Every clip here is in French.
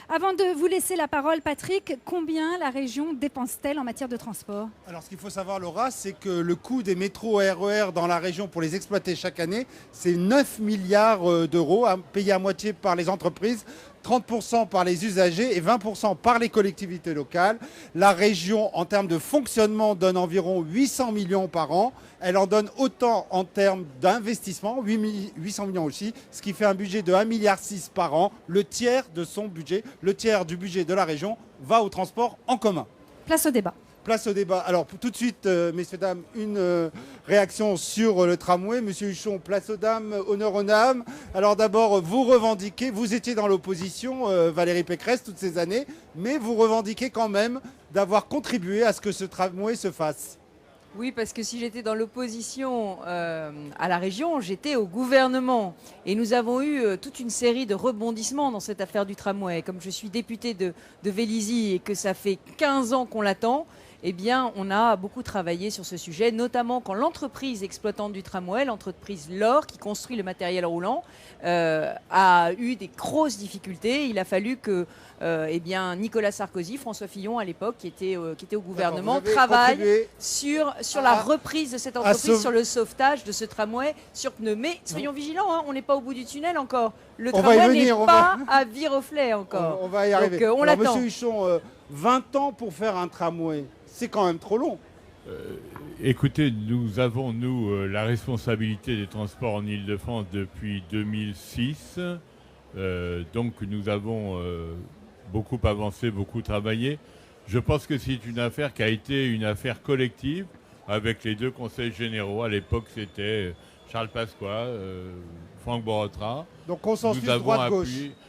Avant de vous laisser la parole, Patrick, combien la région dépense-t-elle en matière de transport? Alors, ce qu'il faut savoir, Laura, c'est que le coût des métros RER dans la région pour les exploiter chaque année, c'est 9 milliards d'euros, payés à moitié par les entreprises, 30% par les usagers et 20% par les collectivités locales. La région, en termes de fonctionnement, donne environ 800 millions par an. Elle en donne autant en termes d'investissement, 800 millions aussi, ce qui fait un budget de 1,6 milliard par an. Le tiers de son budget, le tiers du budget de la région va au transport en commun. Place au débat. Place au débat. Alors, tout de suite, messieurs, dames, une réaction sur le tramway. Monsieur Huchon, place aux dames, honneur aux dames. Alors d'abord, vous revendiquez, vous étiez dans l'opposition, Valérie Pécresse, toutes ces années, mais vous revendiquez quand même d'avoir contribué à ce que ce tramway se fasse. Oui, parce que si j'étais dans l'opposition à la région, j'étais au gouvernement. Et nous avons eu toute une série de rebondissements dans cette affaire du tramway. Comme je suis députée de Vélizy et que ça fait 15 ans qu'on l'attend, eh bien, on a beaucoup travaillé sur ce sujet, notamment quand l'entreprise exploitante du tramway, l'entreprise LOR, qui construit le matériel roulant, a eu des grosses difficultés. Il a fallu que eh bien, Nicolas Sarkozy, François Fillon à l'époque, qui était au gouvernement, travaille sur la reprise de cette entreprise, sur le sauvetage de ce tramway sur pneus. Mais soyons vigilants, hein, on n'est pas au bout du tunnel encore. Le tramway n'est pas à Viroflay encore. On va y arriver. Donc, on l'attend. Monsieur Huchon, 20 ans pour faire un tramway, c'est quand même trop long. Écoutez, nous avons, la responsabilité des transports en Île-de-France depuis 2006. Donc nous avons beaucoup avancé, beaucoup travaillé. Je pense que c'est une affaire qui a été une affaire collective avec les deux conseils généraux. À l'époque, c'était Charles Pasqua, Franck Borotra. Donc consensus droite-gauche.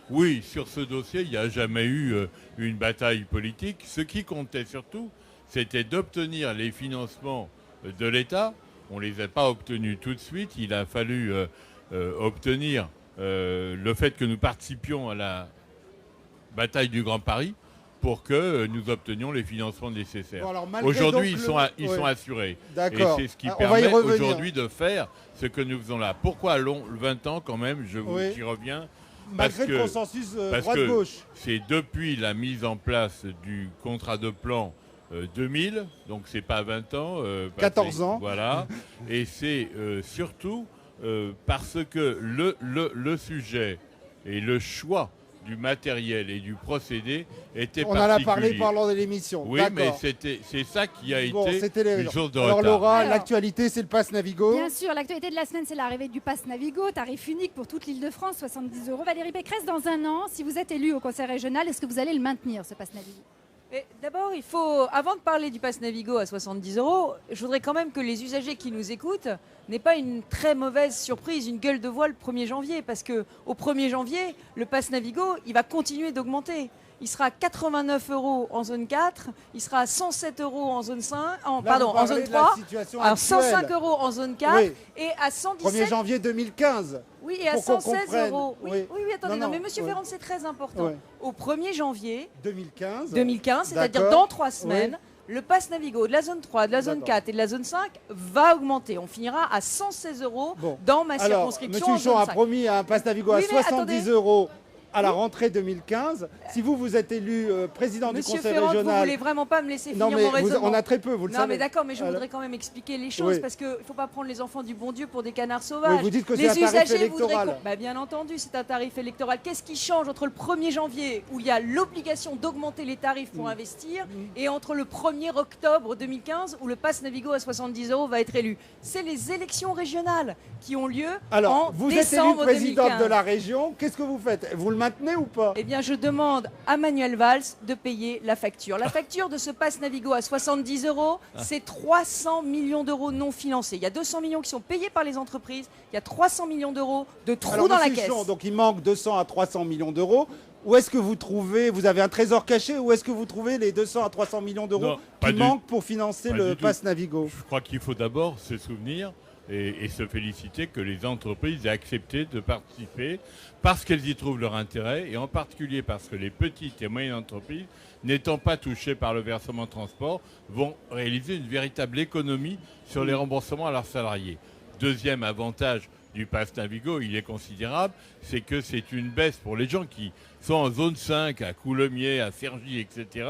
Oui, sur ce dossier, il n'y a jamais eu une bataille politique. Ce qui comptait surtout, c'était d'obtenir les financements de l'État. On ne les a pas obtenus tout de suite. Il a fallu obtenir le fait que nous participions à la bataille du Grand Paris pour que nous obtenions les financements nécessaires. Bon, aujourd'hui, ils sont assurés. Et c'est ce qui permet aujourd'hui de faire ce que nous faisons là. Pourquoi 20 ans quand même, j'y reviens. Malgré le consensus droite-gauche. C'est depuis la mise en place du contrat de plan 2000, donc c'est pas 20 ans. 14 ans. Voilà. Et c'est surtout parce que le sujet et le choix du matériel et du procédé était particulier. On en a parlé pendant l'émission. Oui, mais c'est ça qui a été une source de retard. Alors Laura, l'actualité, c'est le pass Navigo. Bien sûr, l'actualité de la semaine, c'est l'arrivée du pass Navigo, tarif unique pour toute l'Île-de-France, 70 €. Valérie Pécresse, dans un an, si vous êtes élu au Conseil régional, est-ce que vous allez le maintenir, ce pass Navigo? D'abord, avant de parler du pass Navigo à 70 €, je voudrais quand même que les usagers qui nous écoutent n'aient pas une très mauvaise surprise, une gueule de bois le 1er janvier. Parce qu'au 1er janvier, le pass Navigo, il va continuer d'augmenter. Il sera à 89 € en zone 4, il sera à 107 € en zone 5, en zone 3, à 105 € en zone 4 et à 117 1er janvier 2015. Oui, et à 116 €. Oui, attendez, non, mais Monsieur Ferrand, c'est très important. Oui. Au 1er janvier 2015, c'est-à-dire dans 3 semaines, le pass Navigo de la zone 3, de la zone 4 et de la zone 5 va augmenter. On finira à 116 € dans ma circonscription. Monsieur Huchon a promis un pass Navigo à 70 € à la rentrée 2015. Si vous êtes élu président du Conseil Ferrand, régional... vous voulez vraiment pas me laisser finir mon raisonnement. On a très peu, vous le savez. Non, mais d'accord, mais je voudrais quand même expliquer les choses parce qu'il ne faut pas prendre les enfants du bon Dieu pour des canards sauvages. Vous dites que c'est un tarif électoral. Bien entendu, c'est un tarif électoral. Qu'est-ce qui change entre le 1er janvier, où il y a l'obligation d'augmenter les tarifs pour investir, et entre le 1er octobre 2015, où le pass Navigo à 70 € va être élu? C'est les élections régionales qui ont lieu en décembre 2015. Vous êtes élu présidente de la région. Qu'est-ce que vous faites? Vous le maintenez ou pas? Eh bien, je demande à Manuel Valls de payer la facture. La facture de ce pass Navigo à 70 €, c'est 300 millions d'euros non financés. Il y a 200 millions qui sont payés par les entreprises. Il y a 300 millions d'euros de trous dans la caisse. Donc il manque 200 à 300 millions d'euros. Où est-ce que vous trouvez, vous avez un trésor caché, où est-ce que vous trouvez les 200 à 300 millions d'euros qui manquent pour financer le pass Navigo? Je crois qu'il faut d'abord se souvenir et se féliciter que les entreprises aient accepté de participer parce qu'elles y trouvent leur intérêt, et en particulier parce que les petites et moyennes entreprises, n'étant pas touchées par le versement transport, vont réaliser une véritable économie sur les remboursements à leurs salariés. Deuxième avantage du pass Navigo, il est considérable, c'est que c'est une baisse pour les gens qui sont en zone 5, à Coulommiers, à Cergy, etc.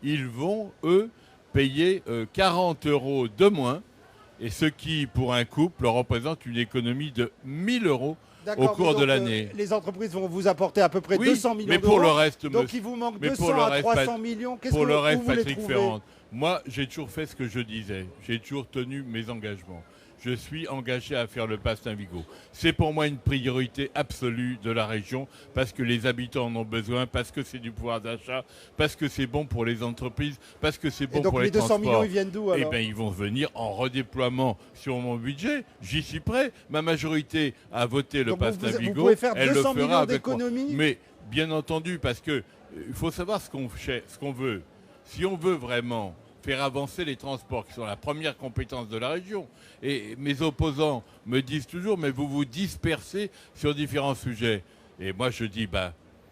Ils vont, eux, payer 40 € de moins, et ce qui, pour un couple, représente une économie de 1 000 € au cours de l'année. Les entreprises vont vous apporter à peu près Oui, 200 millions mais d'euros. pour le reste, Donc il vous manque 200 à 300 millions. Qu'est-ce pour que le reste, vous les Patrick trouvez? Ferrand, moi, j'ai toujours fait ce que je disais. J'ai toujours tenu mes engagements. Je suis engagé à faire le pass Navigo. C'est pour moi une priorité absolue de la région parce que les habitants en ont besoin, parce que c'est du pouvoir d'achat, parce que c'est bon pour les entreprises, parce que c'est bon pour les transports. Et donc les 200 millions, ils viennent d'où alors? Eh bien, ils vont venir en redéploiement sur mon budget. J'y suis prêt. Ma majorité a voté le pass Navigo. Vous pouvez faire Elle 200 le fera millions avec moi. d'économies? Mais bien entendu, parce que il faut savoir ce qu'on veut. Si on veut vraiment faire avancer les transports, qui sont la première compétence de la région. Et mes opposants me disent toujours, mais vous vous dispersez sur différents sujets. Et moi, je dis,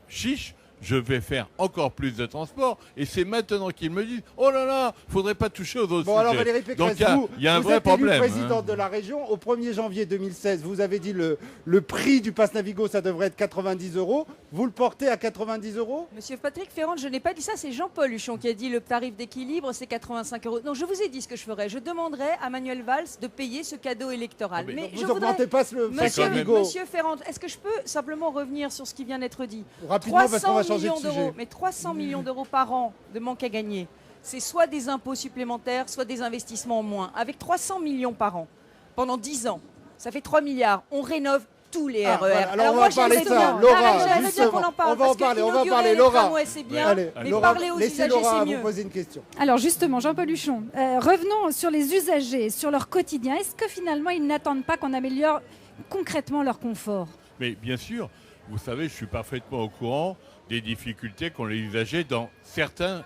chiche, je vais faire encore plus de transports. Et c'est maintenant qu'ils me disent, oh là là, faudrait pas toucher aux autres sujets. Bon, alors Valérie Pécresse, donc il y a un vrai problème. Vous êtes présidente de la région. Au 1er janvier 2016, vous avez dit le prix du pass Navigo, ça devrait être 90 €. Vous le portez à 90 €? Monsieur Patrick Ferrand, je n'ai pas dit ça, c'est Jean-Paul Huchon qui a dit le tarif d'équilibre, c'est 85 €. Non, je vous ai dit ce que je ferais. Je demanderais à Manuel Valls de payer ce cadeau électoral. mais je vous n'augmentez pas le pass Navigo. Monsieur Ferrand, est-ce que je peux simplement revenir sur ce qui vient d'être dit? Rapidement, parce qu'on va changer de sujet. Mais 300 millions d'euros par an de manque à gagner, c'est soit des impôts supplémentaires, soit des investissements en moins. Avec 300 millions par an, pendant 10 ans, ça fait 3 milliards. On rénove tous les RER. Voilà. Alors on va parler de ça. Laura, justement, qu'on en parle, on va en parler. Laura, Laura, c'est bien, allez, mais Laura, parler aux laissez usagers, Laura c'est vous mieux. poser une question. Alors justement, Jean-Paul Huchon, revenons sur les usagers, sur leur quotidien. Est-ce que finalement, ils n'attendent pas qu'on améliore concrètement leur confort? Mais bien sûr, vous savez, je suis parfaitement au courant des difficultés qu'ont les usagers dans certaines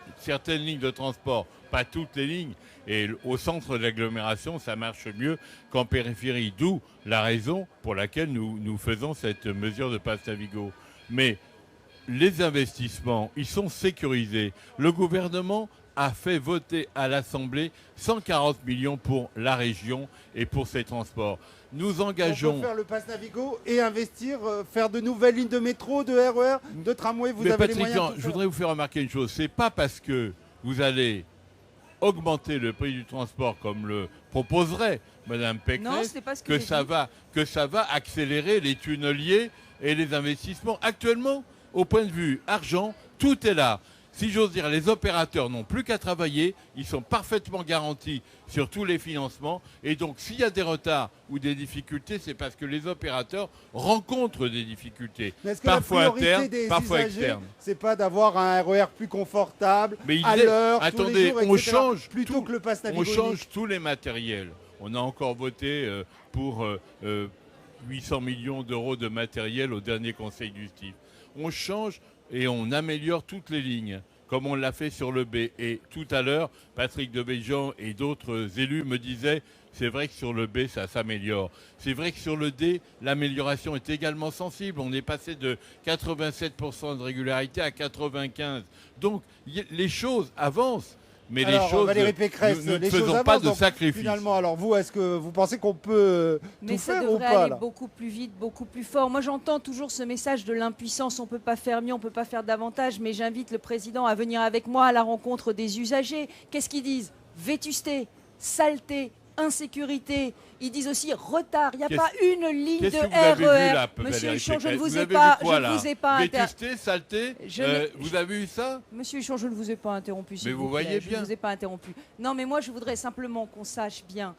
lignes de transport, pas toutes les lignes. Et au centre de l'agglomération, ça marche mieux qu'en périphérie, d'où la raison pour laquelle nous faisons cette mesure de pass Navigo. Mais les investissements, ils sont sécurisés. Le gouvernement a fait voter à l'Assemblée 140 millions pour la région et pour ses transports. Nous engageons... On peut faire le pass Navigo et investir, faire de nouvelles lignes de métro, de RER, de tramway, vous Mais avez Patrick, les moyens de tout je faire. voudrais vous faire remarquer une chose. C'est pas parce que vous allez augmenter le prix du transport comme le proposerait Mme Pécresse Non, c'est pas ce que que j'ai ça va accélérer les tunneliers et les investissements. Actuellement, au point de vue argent, tout est là. Si j'ose dire, les opérateurs n'ont plus qu'à travailler, ils sont parfaitement garantis sur tous les financements. Et donc, s'il y a des retards ou des difficultés, c'est parce que les opérateurs rencontrent des difficultés, Mais est-ce que parfois la priorité internes, des parfois usagers, externes. c'est pas d'avoir un RER plus confortable, Mais à l'heure, tous les attendez, jours, on etc., change plutôt tout. que le pass Navigo On change unique. tous les matériels. On a encore voté pour 800 millions d'euros de matériel au dernier Conseil du STIF. On change et on améliore toutes les lignes, comme on l'a fait sur le B. Et tout à l'heure, Patrick Devedjian et d'autres élus me disaient, c'est vrai que sur le B, ça s'améliore. C'est vrai que sur le D, l'amélioration est également sensible. On est passé de 87% de régularité à 95%. Donc, les choses avancent. Mais Alors, les choses, Valérie Pécresse, nous ne les choses faisons pas avancent, de donc, sacrifices. Finalement, alors vous, est-ce que vous pensez qu'on peut Mais tout ça faire ou devrait pas aller là beaucoup plus vite, beaucoup plus fort. Moi, j'entends toujours ce message de l'impuissance. On ne peut pas faire mieux, on ne peut pas faire davantage. Mais j'invite le président à venir avec moi à la rencontre des usagers. Qu'est-ce qu'ils disent? Vétusté, saleté, insécurité. Ils disent aussi retard. Il n'y a pas une ligne de Qu'est-ce que vous avez vu RER. là, Monsieur Valérie Huchon, je ne Pécresse vous ai avez pas, vu quoi, là interrompu. Vétusté, saleté, vous avez vu ça? Monsieur Huchon, je ne vous ai pas interrompu. s'il Mais vous plaît. voyez Je bien. ne vous ai pas interrompu. Non, mais moi, je voudrais simplement qu'on sache bien.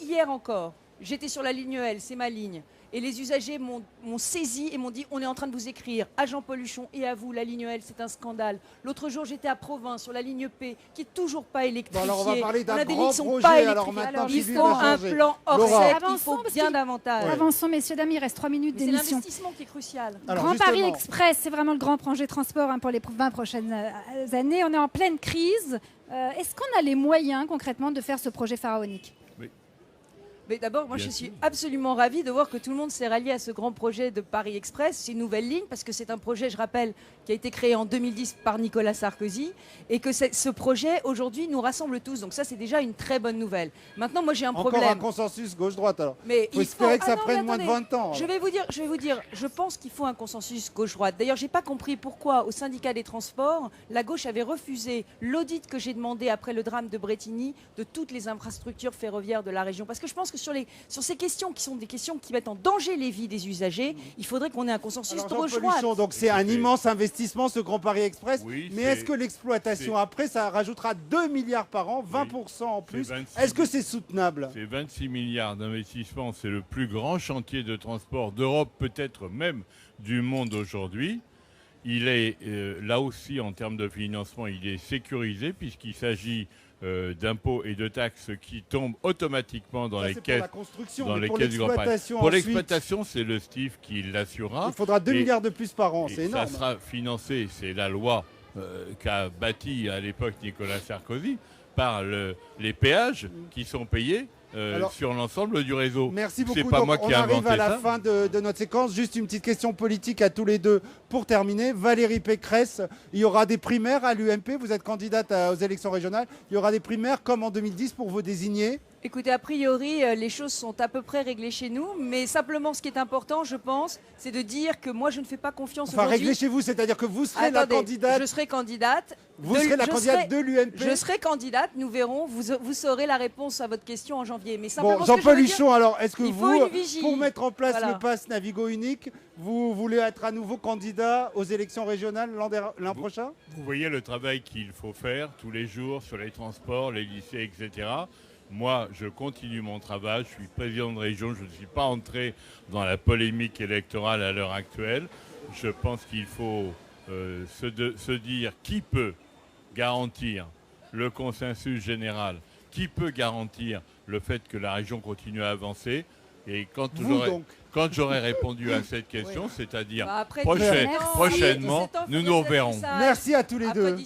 Hier encore, j'étais sur la ligne L, c'est ma ligne. Et les usagers m'ont saisi et m'ont dit on est en train de vous écrire à Jean-Paul Huchon et à vous, la ligne L, c'est un scandale. L'autre jour, j'étais à Provins sur la ligne P, qui est toujours pas électrifiée. Bon, alors on va parler d'un a des lignes grand qui sont projet. pas Alors électrifiées. maintenant, Il Sylvie faut va un changer. plan hors Laura. sec, il Avançons, faut parce bien qu'il- davantage. Avançons, messieurs, dames, il reste 3 minutes Mais c'est d'émission. l'investissement qui est crucial. Alors, Grand Paris justement, Express, c'est vraiment le grand projet transport pour les 20 prochaines années. On est en pleine crise. Est-ce qu'on a les moyens concrètement de faire ce projet pharaonique? Mais d'abord, moi, Bien je sûr. suis absolument ravie de voir que tout le monde s'est rallié à ce grand projet de Paris Express, ces nouvelles lignes, parce que c'est un projet, je rappelle, qui a été créé en 2010 par Nicolas Sarkozy, et que ce projet, aujourd'hui, nous rassemble tous. Donc ça, c'est déjà une très bonne nouvelle. Maintenant, moi, j'ai un problème. Encore un consensus gauche-droite, alors. Mais Il faut espérer que ça non, prenne mais moins de attendez, 20 ans. Je vais vous dire, je pense qu'il faut un consensus gauche-droite. D'ailleurs, j'ai pas compris pourquoi, au syndicat des transports, la gauche avait refusé l'audit que j'ai demandé après le drame de Brétigny de toutes les infrastructures ferroviaires de la région. Parce que je pense que sur ces questions qui sont des questions qui mettent en danger les vies des usagers, il faudrait qu'on ait un consensus Alors, gauche-droite. Jean-Paul Huchon, donc c'est un immense investissement, ce Grand Paris Express. Oui, mais est-ce que l'exploitation après, ça rajoutera 2 milliards par an, 20% en plus? Est-ce que c'est soutenable? C'est 26 milliards d'investissements, c'est le plus grand chantier de transport d'Europe, peut-être même du monde aujourd'hui. Il est là aussi, en termes de financement, il est sécurisé puisqu'il s'agit d'impôts et de taxes qui tombent automatiquement dans les caisses, du Grand Paris. Pour l'exploitation, c'est le STIF qui l'assurera. Il faudra 2 milliards de plus par an, c'est énorme. Ça sera financé, c'est la loi qu'a bâtie à l'époque Nicolas Sarkozy, par les péages qui sont payés sur l'ensemble du réseau. Merci beaucoup. C'est pas moi qui ai inventé ça. On arrive à la fin de notre séquence. Juste une petite question politique à tous les deux pour terminer. Valérie Pécresse, il y aura des primaires à l'UMP. Vous êtes candidate aux élections régionales. Il y aura des primaires comme en 2010 pour vous désigner? Écoutez, a priori, les choses sont à peu près réglées chez nous, mais simplement ce qui est important, je pense, c'est de dire que moi, je ne fais pas confiance Enfin, aujourd'hui. réglées chez vous, c'est-à-dire que vous serez la candidate. Je serai candidate. Vous serez la candidate de l'UMP. Je serai candidate, nous verrons. Vous saurez la réponse à votre question en janvier. Mais simplement, bon, Jean-Paul Huchon, alors, est-ce que vous, pour mettre en place le pass Navigo unique, vous voulez être à nouveau candidat aux élections régionales l'an prochain? Vous voyez le travail qu'il faut faire tous les jours sur les transports, les lycées, etc. Moi, je continue mon travail, je suis président de région, je ne suis pas entré dans la polémique électorale à l'heure actuelle. Je pense qu'il faut se dire qui peut garantir le consensus général, qui peut garantir le fait que la région continue à avancer. Et quand j'aurai répondu à cette question, c'est-à-dire prochainement, nous nous reverrons. Merci à tous les deux.